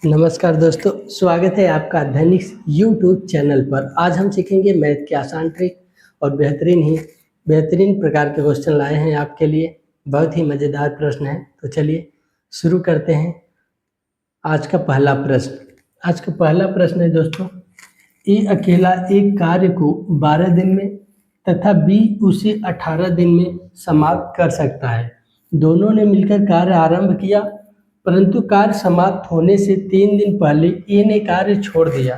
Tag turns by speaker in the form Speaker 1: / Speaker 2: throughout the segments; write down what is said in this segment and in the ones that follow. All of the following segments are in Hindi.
Speaker 1: नमस्कार दोस्तों, स्वागत है आपका धनिक्स यूट्यूब चैनल पर। आज हम सीखेंगे मैथ के आसान ट्रिक और बेहतरीन प्रकार के क्वेश्चन लाए हैं आपके लिए। बहुत ही मज़ेदार प्रश्न है, तो चलिए शुरू करते हैं। आज का पहला प्रश्न है दोस्तों, ए अकेला एक कार्य को 12 दिन में तथा बी उसे 18 दिन में समाप्त कर सकता है। दोनों ने मिलकर कार्य आरंभ किया, परंतु कार्य समाप्त होने से 3 दिन पहले ए ने कार्य छोड़ दिया,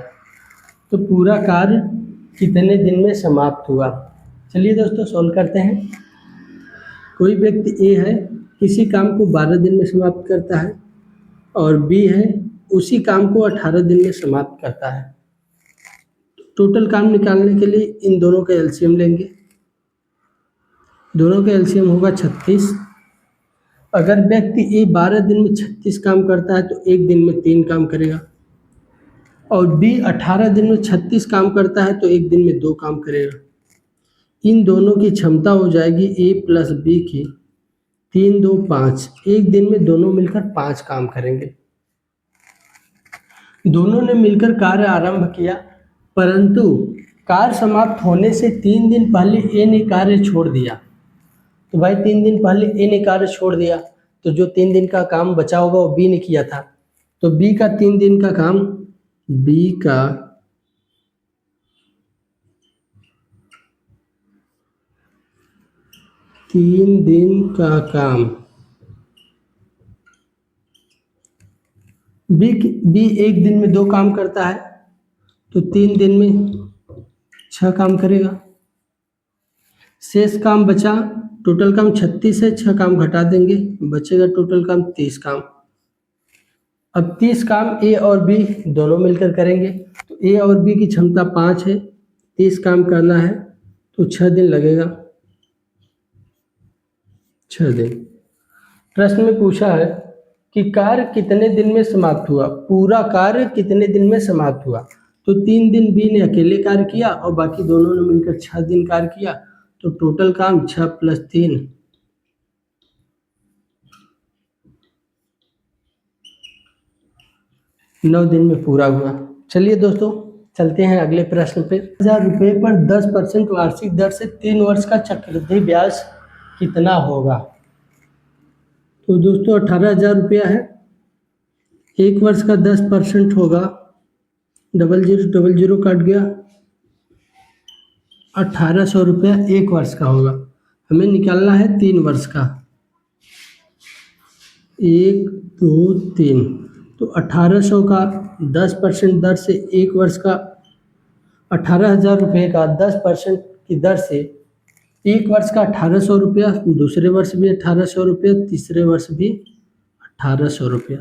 Speaker 1: तो पूरा कार्य कितने दिन में समाप्त हुआ। चलिए दोस्तों सॉल्व करते हैं। कोई व्यक्ति ए है, किसी काम को 12 दिन में समाप्त करता है, और बी है, उसी काम को 18 दिन में समाप्त करता है। टोटल काम निकालने के लिए इन दोनों का एलसीएम लेंगे। दोनों का एलसीएम होगा 36। अगर व्यक्ति ए 12 दिन में 36 काम करता है तो एक दिन में 3 काम करेगा, और बी 18 दिन में 36 काम करता है तो एक दिन में 2 काम करेगा। इन दोनों की क्षमता हो जाएगी ए प्लस बी की 3 2 5। एक दिन में दोनों मिलकर 5 काम करेंगे। दोनों ने मिलकर कार्य आरंभ किया, परंतु कार्य समाप्त होने से 3 दिन पहले ए ने कार्य छोड़ दिया। तो भाई 3 दिन पहले ए ने कार्य छोड़ दिया, तो जो 3 दिन का काम बचा होगा वो बी ने किया था। तो बी का 3 दिन का काम, बी का 3 दिन का काम, बी एक दिन में 2 काम करता है, तो 3 दिन में 6 काम करेगा। शेष काम बचा, टोटल काम 36 है, 6 काम घटा देंगे, बचेगा टोटल काम 30 काम। अब 30 काम ए और बी दोनों मिलकर करेंगे, तो ए और बी की क्षमता 5 है, 30 काम करना है तो 6 दिन लगेगा। 6 दिन। प्रश्न में पूछा है कि कार्य कितने दिन में समाप्त हुआ। पूरा कार्य कितने दिन में समाप्त हुआ, तो 3 दिन बी ने अकेले कार्य किया और बाकी दोनों ने मिलकर 6 दिन कार्य किया, तो टोटल काम 6 + 3 9 दिन में पूरा हुआ। चलिए दोस्तों चलते हैं अगले प्रश्न पे। 1000 रुपये पर 10% वार्षिक दर से 3 वर्ष का चक्रवृद्धि ब्याज कितना होगा। तो दोस्तों 18,000 रुपया है, 1 वर्ष का 10% होगा, 0000 कट गया, 1800 रुपया 1 वर्ष का होगा। हमें निकालना है 3 वर्ष का, 1 2 3। तो 1800 का 10% दर से 1 वर्ष का 18,000 रुपये का 10% की दर से 1 वर्ष का 1800 रुपया, दूसरे वर्ष भी 1800 रुपया, तीसरे वर्ष भी 1800 रुपया।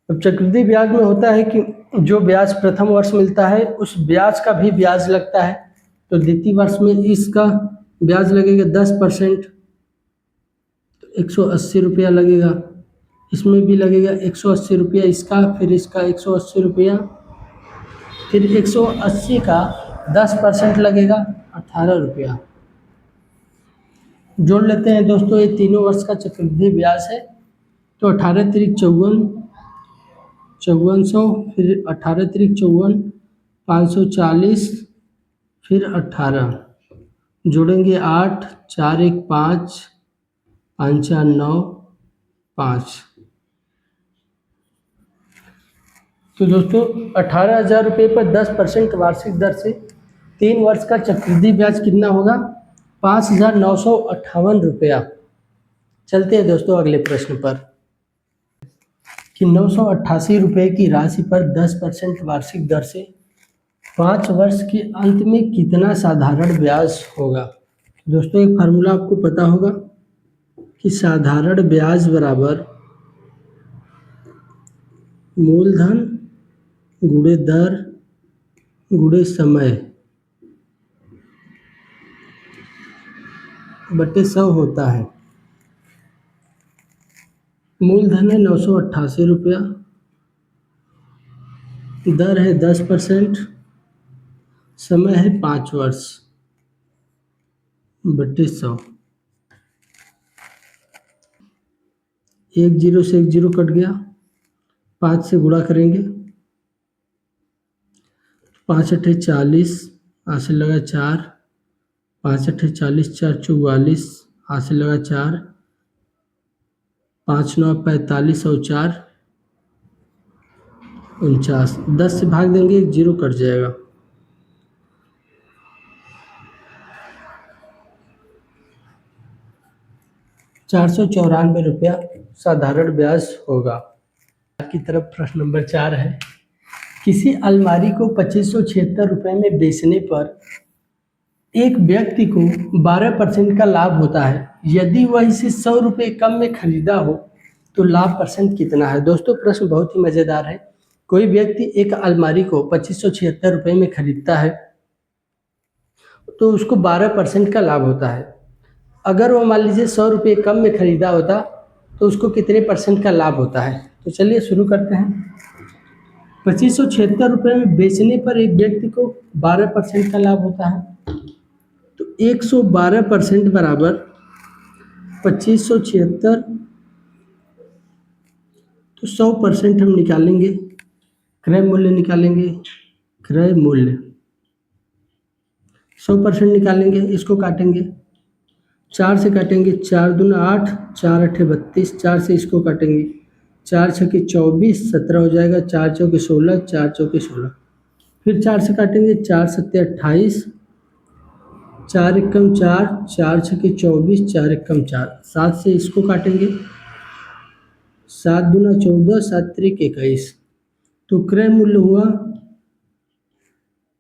Speaker 1: अब चक्रवृद्धि ब्याज में होता है कि जो ब्याज प्रथम वर्ष मिलता है उस ब्याज का भी ब्याज लगता है, तो द्वितीय वर्ष में इसका ब्याज लगेगा 10%, तो 180 रुपया लगेगा। इसमें भी लगेगा 180 रुपया इसका, फिर इसका 180 रुपया, फिर 180 का 10% लगेगा 18 रुपया। जोड़ लेते हैं दोस्तों, ये तीनों वर्ष का चक्रवृद्धि ब्याज है, तो 18 तिरिक 54, 5400, फिर 18 तिरिक 54, 540, फिर 18 जोड़ेंगे 8, 4 1 5, 5 4 9 5। तो दोस्तों 18,000 रुपये पर 10% वार्षिक दर से 3 वर्ष का चक्रवृद्धि ब्याज कितना होगा, 5,958 रुपया। चलते हैं दोस्तों अगले प्रश्न पर कि 988 रुपये की राशि पर 10% वार्षिक दर से 5 वर्ष के अंत में कितना साधारण ब्याज होगा। दोस्तों एक फार्मूला आपको पता होगा कि साधारण ब्याज बराबर मूलधन गुणे दर गुणे समय बटे 100 होता है। मूलधन है 988 रुपया, दर है 10%, समय है 5 वर्ष बटे 100। 1 0 से 1 0 कट गया, 5 से गुणा करेंगे, 5 अट्ठे 40, हाथ से लगा 4, 5 अट्ठे 40, 4 44, हाथ से लगा 4, 5 9 45 और 4 49। 10 से भाग देंगे, 1 जीरो कट जाएगा। 494 रुपया साधारण ब्याज होगा। की तरफ प्रश्न नंबर 4 है, किसी अलमारी को 2576 रुपये में बेचने पर एक व्यक्ति को 12% का लाभ होता है। यदि वह इसे 100 रुपये कम में खरीदा हो तो लाभ परसेंट कितना है। दोस्तों प्रश्न बहुत ही मज़ेदार है। कोई व्यक्ति एक अलमारी को 2576 रुपये में खरीदता है तो उसको 12% का लाभ होता है। अगर वो मान लीजिए 100 रुपये कम में खरीदा होता तो उसको कितने परसेंट का लाभ होता है। तो चलिए शुरू करते हैं। 2576 रुपये में बेचने पर एक व्यक्ति को 12% का लाभ होता है, तो 112% बराबर 2576, तो 100% हम निकालेंगे, क्रय मूल्य निकालेंगे, क्रय मूल्य 100% निकालेंगे। इसको काटेंगे, 4 से काटेंगे, 4 दूना 8, 4 अट्ठे 32, 4 से इसको काटेंगे, 4 छक्के 24, 17 हो जाएगा, 4 चौके 16, 4 चौके 16, फिर 4 से काटेंगे, 4 सत्ते 28, 4 एकम 4, 4 छक्के 24, 4 एकम 4, 7 से इसको काटेंगे, 7 दूना 14, 7 त्रिक 21, तो क्रय मूल्य हुआ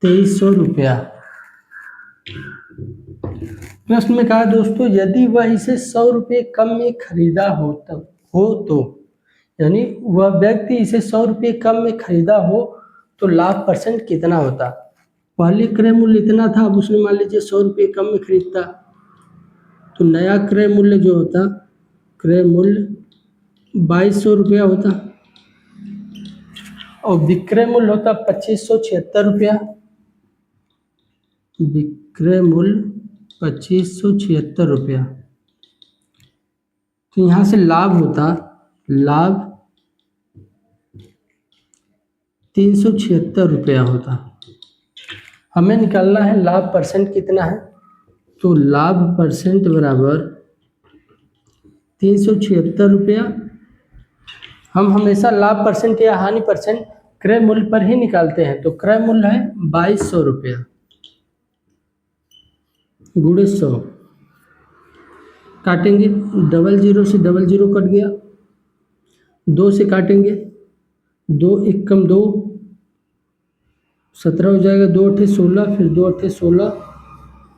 Speaker 1: 2300 रुपया। प्रश्न में कहा दोस्तों, यदि वह इसे 100 रुपये कम में खरीदा हो तो यानी वह व्यक्ति इसे 100 रुपये कम में खरीदा हो तो लाभ परसेंट कितना होता। पहले क्रय मूल्य इतना था, अब उसने मान लीजिए 100 रुपये कम में खरीदता तो नया क्रय मूल्य जो होता, क्रय मूल्य 2200 रुपया होता और विक्रय मूल्य होता 2576 रुपया। विक्रय मूल्य 2576 रुपया। तो यहाँ से लाभ होता, लाभ 376 रुपया होता। हमें निकालना है लाभ परसेंट कितना है, तो लाभ परसेंट बराबर 376 रुपया। हम हमेशा लाभ परसेंट या हानि परसेंट क्रय मूल्य पर ही निकालते हैं, तो क्रय मूल्य है 2200 रुपया गुणे 100, काटेंगे, डबल जीरो से डबल जीरो कट गया, 2 से काटेंगे, 2 एकम 2, 17 हो जाएगा, 2 अट्ठे 16, फिर 2 अट्ठे 16,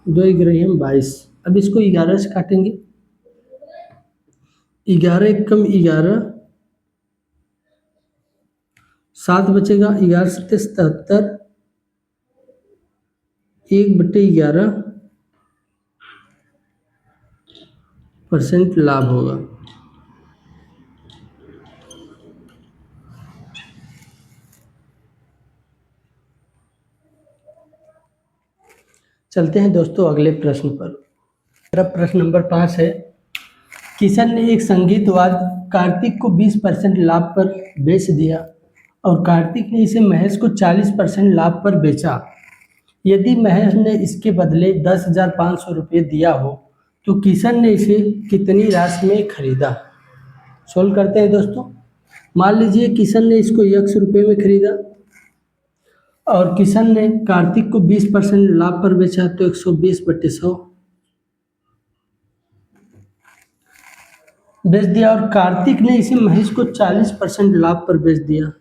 Speaker 1: 2 ग्रहम 22। अब इसको 11 से काटेंगे, 11 एकम 11, 7 बचेगा, 11 सत्ते 77, 1/11 % लाभ होगा। चलते हैं दोस्तों अगले प्रश्न पर। प्रश्न नंबर 5 है, किशन ने एक संगीत वाद्य कार्तिक को 20% लाभ पर बेच दिया और कार्तिक ने इसे महेश को 40% लाभ पर बेचा। यदि महेश ने इसके बदले 10,500 रुपये दिया हो तो किशन ने इसे कितनी राशि में खरीदा। सोल्व करते हैं दोस्तों। मान लीजिए किशन ने इसको 100 रुपये में खरीदा और किशन ने कार्तिक को 20% लाभ पर बेचा, तो 120/100 बेच दिया और कार्तिक ने इसे महेश को 40% लाभ पर बेच दिया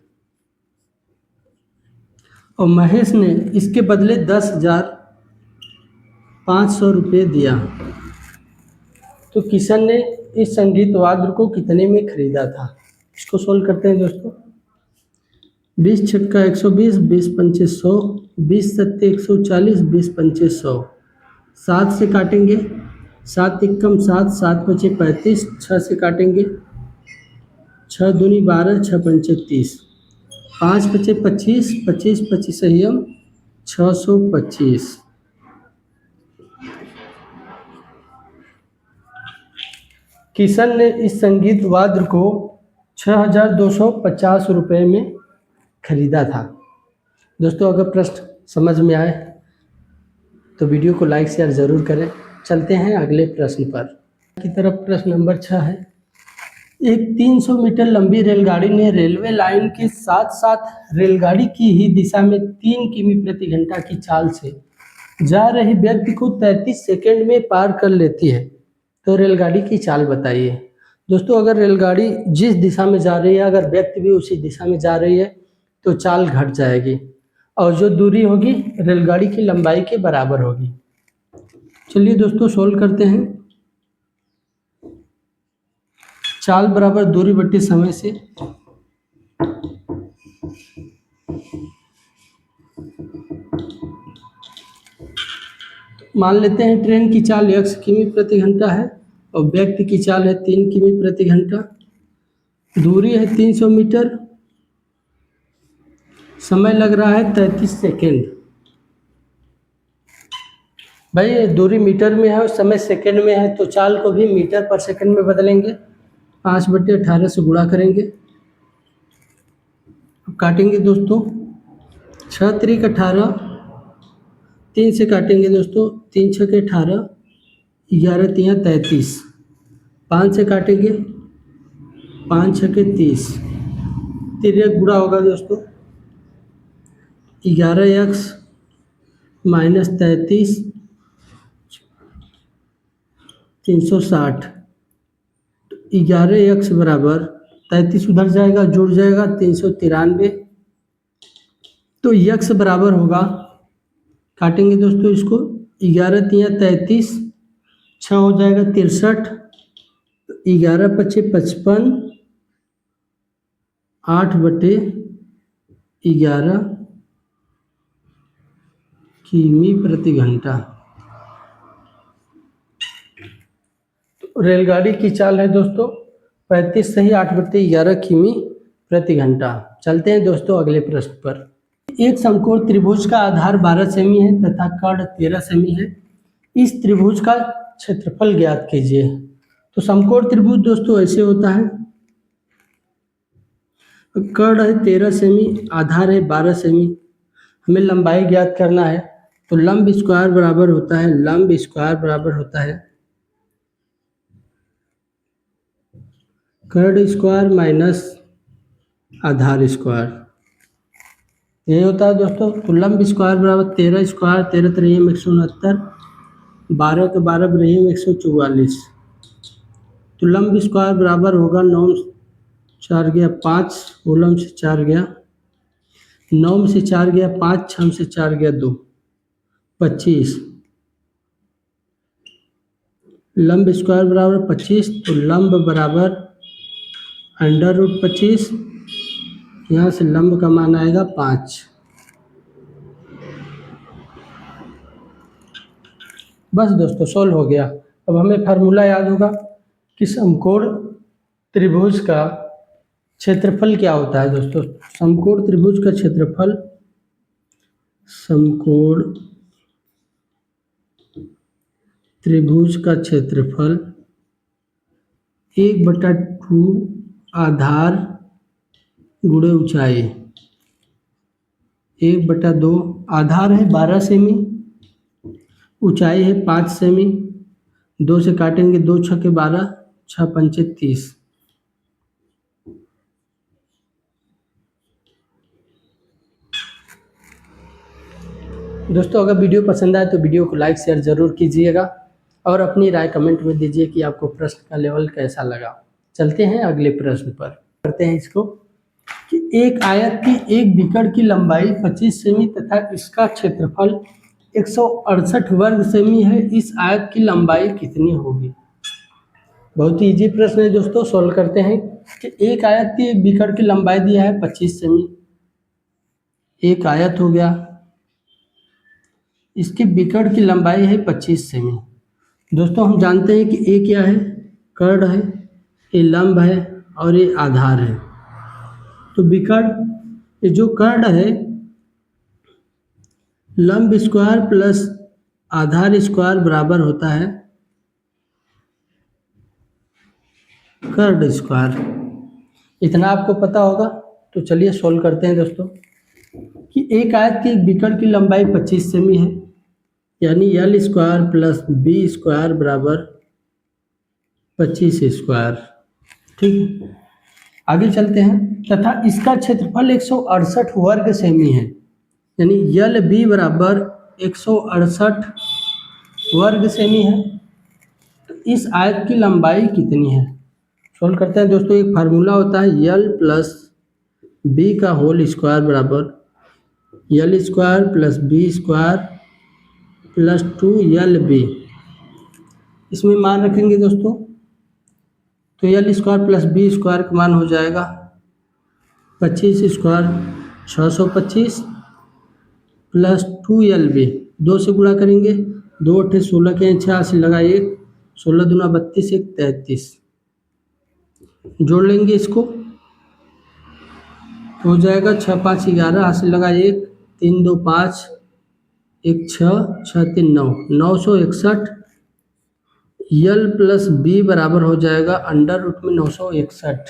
Speaker 1: और महेश ने इसके बदले 10,500 रुपये दिया, तो किशन ने इस संगीत वाद्य को कितने में खरीदा था। इसको सोल्व करते हैं दोस्तों। 20 छक्का 120, 20 पंचे 100, 20 सत्ते 140, 20 पंचे 100, 7 से काटेंगे, 7 एकम 7, 7 पचे 35, 6 से काटेंगे, 6 दूनी 12, 6 पंचे 30, 5 पचे 25, 25 25 संयम 625। किशन ने इस संगीत वाद्य को ₹6,250 में खरीदा था। दोस्तों अगर प्रश्न समझ में आए तो वीडियो को लाइक शेयर ज़रूर करें। चलते हैं अगले प्रश्न पर की तरफ। प्रश्न नंबर 6 है, एक 300 मीटर लंबी रेलगाड़ी ने रेलवे लाइन के साथ साथ रेलगाड़ी की ही दिशा में 3 किमी प्रति घंटा की चाल से जा रहे व्यक्ति को 33 सेकंड में पार कर लेती है, तो रेलगाड़ी की चाल बताइए। दोस्तों अगर रेलगाड़ी जिस दिशा में जा रही है, अगर व्यक्ति भी उसी दिशा में जा रही है तो चाल घट जाएगी और जो दूरी होगी रेलगाड़ी की लंबाई के बराबर होगी। चलिए दोस्तों सोल्व करते हैं। चाल बराबर दूरी बट्टी समय से मान लेते हैं ट्रेन की चाल x किमी प्रति घंटा है और व्यक्ति की चाल है 3 किमी प्रति घंटा। दूरी है 300 मीटर, समय लग रहा है 33 सेकेंड। भाई दूरी मीटर में है और समय सेकेंड में है तो चाल को भी मीटर पर सेकेंड में बदलेंगे। 5/18 से गुणा करेंगे। अब काटेंगे दोस्तों। 6 त्रिक 18, 3 से काटेंगे दोस्तों। 3 छके 18, 11 तियाँ 33। 5 से काटेंगे। 5 छके 30, तिर्यक गुणा होगा दोस्तों। 11x minus 33 360। 11x बराबर 33 उधर जाएगा जुड़ जाएगा 393। तो x बराबर होगा, काटेंगे दोस्तों इसको। 11 तियाँ 33, 6 हो जाएगा 63, 11 पचे 55, 8/11 किमी प्रति घंटा। तो रेलगाड़ी की चाल है दोस्तों 35 सही 8/11 किमी प्रति घंटा। चलते हैं दोस्तों अगले प्रश्न पर। एक समकोण त्रिभुज का आधार 12 सेमी है तथा कर्ण 13 सेमी है। इस त्रिभुज का क्षेत्रफल ज्ञात कीजिए। तो समकोण त्रिभुज दोस्तों ऐसे होता है, कर्ण है 13 सेमी, आधार है 12 सेमी। हमें लंबाई ज्ञात करना है तो लंब स्क्वायर बराबर होता है, लंब स्क्वायर बराबर होता है कर्ण स्क्वायर माइनस आधार स्क्वायर। यही होता है दोस्तों। तो लंब स्क्वायर बराबर 13 स्क्वायर, 13 3 169, 12 के 12 रही 144। तो लंब स्क्वायर बराबर होगा 9 4 गया 5, लंब से 4 गया 9 में से 4 गया 5, 6 में से 4 गया 2, 25। लंब स्क्वायर बराबर 25, तो लंब बराबर √25। यहाँ से लंब का मान आएगा 5। बस दोस्तों सोल्व हो गया। अब हमें फार्मूला याद होगा कि समकोण त्रिभुज का क्षेत्रफल क्या होता है दोस्तों। समकोण त्रिभुज का क्षेत्रफल, समकोण त्रिभुज का क्षेत्रफल 1/2 आधार गुणे ऊंचाई। 1/2 आधार है 12 सेमी, ऊंचाई है 5 सेमी। 2 से काटेंगे 2 छके 12, 6 पंचे 30। दोस्तों अगर वीडियो पसंद आए तो वीडियो को लाइक शेयर ज़रूर कीजिएगा और अपनी राय कमेंट में दीजिए कि आपको प्रश्न का लेवल कैसा लगा। चलते हैं अगले प्रश्न पर। करते हैं इसको कि एक आयत की एक बिकड़ की लंबाई 25 सेमी तथा इसका क्षेत्रफल 168 वर्ग सेमी है। इस आयत की लंबाई कितनी होगी। बहुत ही इजी प्रश्न है दोस्तों। सॉल्व करते हैं कि एक आयत की एक बिकड़ की लंबाई दिया है 25 सेमी। एक आयत हो गया, इसकी बिकड़ की लंबाई है 25 सेमी। दोस्तों हम जानते हैं कि ए क्या है, कर्ण है, ये लंब है और ये आधार है। तो बिकड़, ये जो कर्ण है लंब स्क्वायर प्लस आधार स्क्वायर बराबर होता है कर्ण स्क्वायर। इतना आपको पता होगा। तो चलिए सोल्व करते हैं दोस्तों कि एक आयत की एक बिकट की लंबाई 25 सेमी है, यानी L square plus B square बराबर 25 स्क्वायर। ठीक, आगे चलते हैं। तथा इसका क्षेत्रफल 168 वर्ग सेमी है, यानी यल बी बराबर 168 वर्ग सेमी है। तो इस आयत की लंबाई कितनी है? सोल्व करते हैं दोस्तों। एक फार्मूला होता है यल प्लस बी का होल स्क्वायर बराबर L square plus B square plus 2LB। इसमें मान रखेंगे दोस्तों, तो L square plus B square का मान हो जाएगा 25 स्क्वायर 625 प्लस 2LB। 2 से गुणा करेंगे, 2 अट्ठे 16 के 86 लगा 1, 16 दूना 32 1 33। जोड़ लेंगे इसको, हो जाएगा 6 5 11, हाथ से लगा 1, 3 2 5 1 6 6 3 9, 961। यल प्लस बी बराबर हो जाएगा अंडर रूट में 961,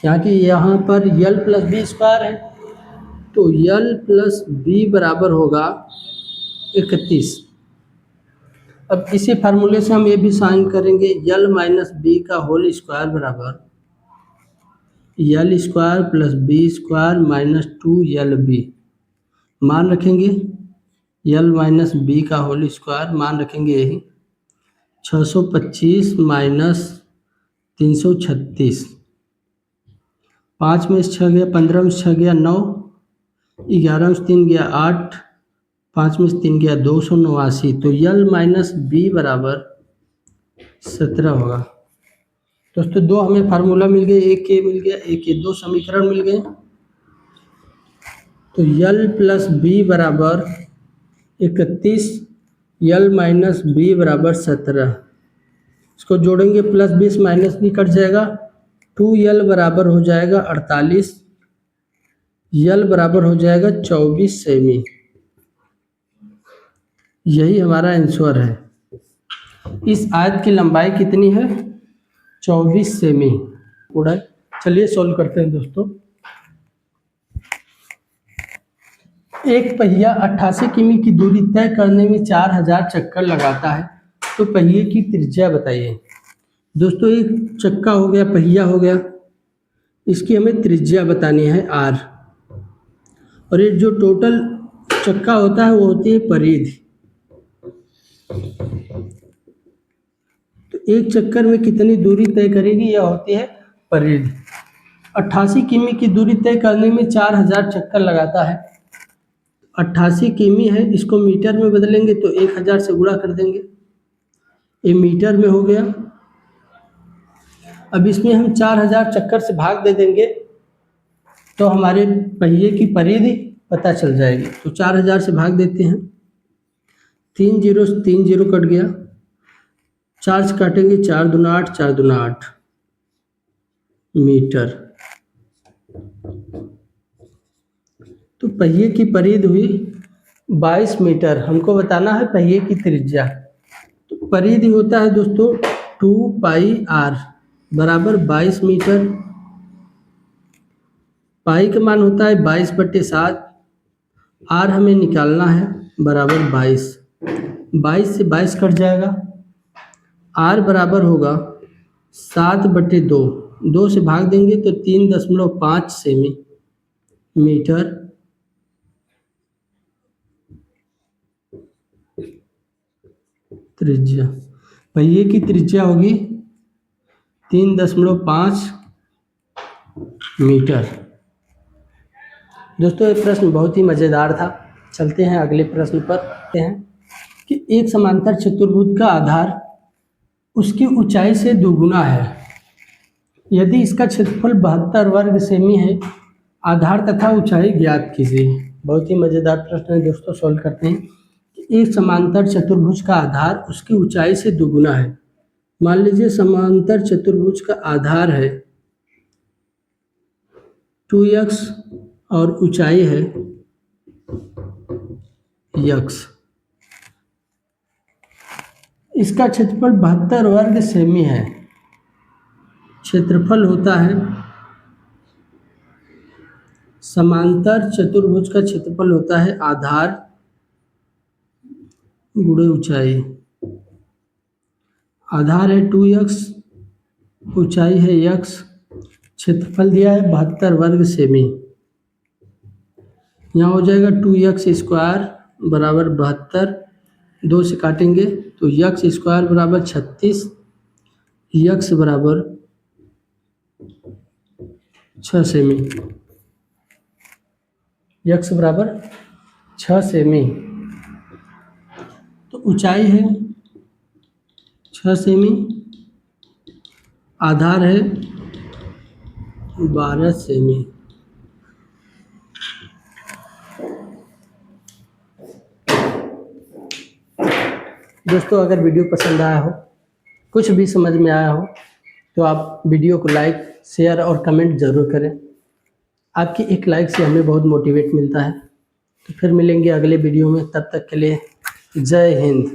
Speaker 1: क्योंकि यहाँ पर यल प्लस बी स्क्वायर है, तो यल प्लस बी बराबर होगा 31। अब इसी फार्मूले से हम ये भी साइन करेंगे, यल माइनस बी का होल स्क्वायर बराबर L square plus B square minus 2LB। मान रखेंगे यल माइनस बी का होल स्क्वायर, मान रखेंगे यही 625 माइनस 336। 5 में से 6 गया, 15 में से 6 गया 9, 11 में से 3 गया 8, 5 में से 3 गया 289। तो यल माइनस बी बराबर 17 होगा। दोस्तों दो हमें फार्मूला मिल गए, एक ये मिल गया, एक ये, दो समीकरण मिल गए। तो यल प्लस बी बराबर 31, यल माइनस बी बराबर 17। इसको जोड़ेंगे, प्लस 20 माइनस भी कट जाएगा, 2L बराबर हो जाएगा 48, यल बराबर हो जाएगा 24 सेमी। यही हमारा आंसर है। इस आयत की लंबाई कितनी है? 24 सेमी। पूरा। चलिए सोल्व करते हैं दोस्तों। एक पहिया 88 किमी की दूरी तय करने में 4000 चक्कर लगाता है, तो पहिए की त्रिज्या बताइए। दोस्तों एक चक्का हो गया, पहिया हो गया, इसकी हमें त्रिज्या बतानी है R। और ये जो टोटल चक्का होता है वो होती है परिधि। तो एक चक्कर में कितनी दूरी तय करेगी, यह होती है परिधि। 88 किमी की दूरी तय करने में 4000 चक्कर लगाता है। 88 किमी है, इसको मीटर में बदलेंगे तो 1000 से गुणा कर देंगे, ये मीटर में हो गया। अब इसमें हम 4000 चक्कर से भाग दे देंगे तो हमारे पहिए की परिधि पता चल जाएगी। तो 4000 से भाग देते हैं, 3 जीरो से 3 जीरो कट गया, 4 से काटेंगे, 4 दूना 8, 4 दूना 8 मीटर। तो पहिए की परिधि हुई 22 मीटर। हमको बताना है पहिए की त्रिज्या। तो परिधि होता है दोस्तों 2πr बराबर 22 मीटर। पाई का मान होता है 22/7, आर हमें निकालना है बराबर 22। 22 से 22 कट जाएगा, आर बराबर होगा 7/2। 2 से भाग देंगे तो 3.5 सेमी मीटर। त्रिज्या, पहिए की त्रिज्या होगी 3.5 मीटर। दोस्तों ये प्रश्न बहुत ही मज़ेदार था। चलते हैं अगले प्रश्न पर। हैं कि एक समांतर चतुर्भुज का आधार उसकी ऊंचाई से दोगुना है, यदि इसका क्षेत्रफल 72 वर्ग सेमी है, आधार तथा ऊंचाई ज्ञात कीजिए। बहुत ही मज़ेदार प्रश्न है दोस्तों, सॉल्व करते हैं। एक समांतर चतुर्भुज का आधार उसकी ऊंचाई से दोगुना है। मान लीजिए समांतर चतुर्भुज का आधार है 2x और ऊंचाई है x। इसका क्षेत्रफल 72 वर्ग सेमी है। क्षेत्रफल होता है समांतर चतुर्भुज का क्षेत्रफल होता है आधार गुणे ऊंचाई। आधार है 2x, ऊंचाई है x, क्षेत्रफल दिया है 72 वर्ग सेमी। यहाँ हो जाएगा 2x² बराबर 72, 2 से काटेंगे तो x² बराबर 36, x बराबर 6 सेमी। x बराबर 6 सेमी। तो ऊंचाई है 6 सेमी, आधार है 12 सेमी। दोस्तों अगर वीडियो पसंद आया हो, कुछ भी समझ में आया हो, तो आप वीडियो को लाइक, शेयर और कमेंट ज़रूर करें। आपकी एक लाइक से हमें बहुत मोटिवेट मिलता है। तो फिर मिलेंगे अगले वीडियो में, तब तक के लिए जय हिंद।